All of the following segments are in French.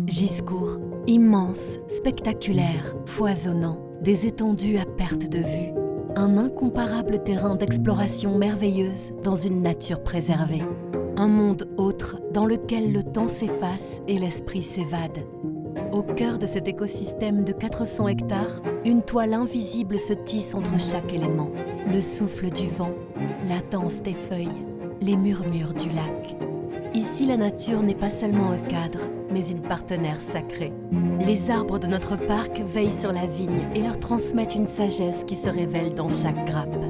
Giscourt, immense, spectaculaire, foisonnant, des étendues à perte de vue, un incomparable terrain d'exploration merveilleuse dans une nature préservée. Un monde autre dans lequel le temps s'efface et l'esprit s'évade. Au cœur de cet écosystème de 400 hectares, une toile invisible se tisse entre chaque élément. Le souffle du vent, la danse des feuilles, les murmures du lac. Ici, la nature n'est pas seulement un cadre, mais une partenaire sacrée. Les arbres de notre parc veillent sur la vigne et leur transmettent une sagesse qui se révèle dans chaque grappe.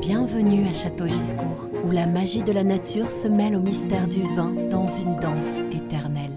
Bienvenue à Château Giscourt, où la magie de la nature se mêle au mystère du vin dans une danse éternelle.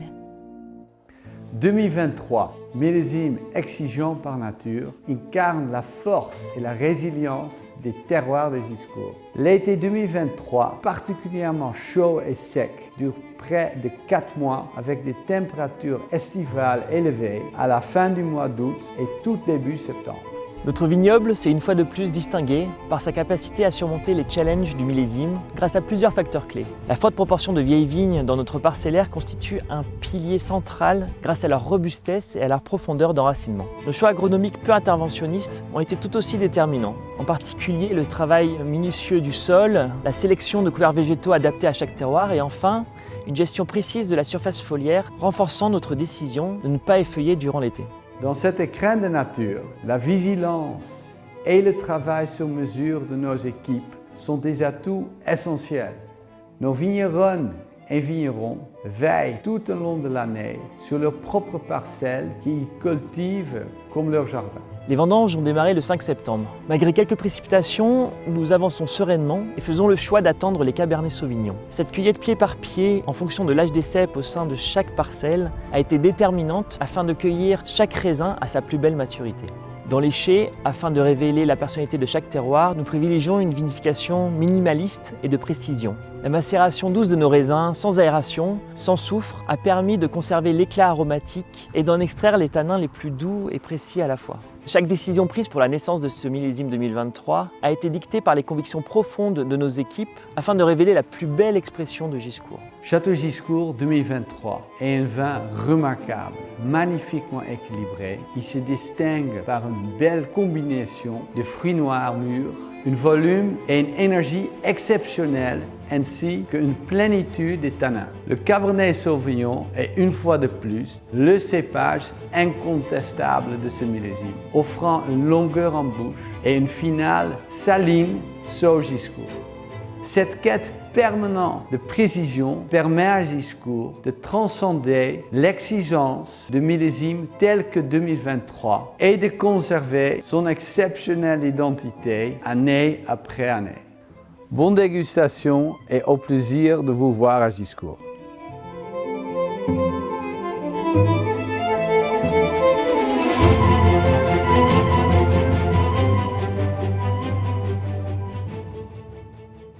2023, millésime exigeant par nature, incarne la force et la résilience des terroirs de Giscourt. L'été 2023, particulièrement chaud et sec, dure près de 4 mois avec des températures estivales élevées à la fin du mois d'août et tout début septembre. Notre vignoble s'est une fois de plus distingué par sa capacité à surmonter les challenges du millésime grâce à plusieurs facteurs clés. La forte proportion de vieilles vignes dans notre parcellaire constitue un pilier central grâce à leur robustesse et à leur profondeur d'enracinement. Nos choix agronomiques peu interventionnistes ont été tout aussi déterminants, en particulier le travail minutieux du sol, la sélection de couverts végétaux adaptés à chaque terroir et enfin une gestion précise de la surface foliaire renforçant notre décision de ne pas effeuiller durant l'été. Dans cet écrin de nature, la vigilance et le travail sur mesure de nos équipes sont des atouts essentiels. Nos vignerons et vignerons veillent tout au long de l'année sur leurs propres parcelles qu'ils cultivent comme leur jardin. Les vendanges ont démarré le 5 septembre. Malgré quelques précipitations, nous avançons sereinement et faisons le choix d'attendre les Cabernet Sauvignon. Cette cueillette pied par pied, en fonction de l'âge des cèpes au sein de chaque parcelle, a été déterminante afin de cueillir chaque raisin à sa plus belle maturité. Dans les chais, afin de révéler la personnalité de chaque terroir, nous privilégions une vinification minimaliste et de précision. La macération douce de nos raisins, sans aération, sans soufre, a permis de conserver l'éclat aromatique et d'en extraire les tanins les plus doux et précis à la fois. Chaque décision prise pour la naissance de ce millésime 2023 a été dictée par les convictions profondes de nos équipes afin de révéler la plus belle expression de Giscourt. Château Giscourt 2023 est un vin remarquable, magnifiquement équilibré. Il se distingue par une belle combinaison de fruits noirs mûrs, un volume et une énergie exceptionnelle, ainsi qu'une plénitude des tanins. Le Cabernet Sauvignon est une fois de plus le cépage incontestable de ce millésime, offrant une longueur en bouche et une finale saline sur Giscourt. Cette quête permanente de précision permet à Giscourt de transcender l'exigence de millésimes tels que 2023 et de conserver son exceptionnelle identité année après année. Bonne dégustation et au plaisir de vous voir à Giscourt.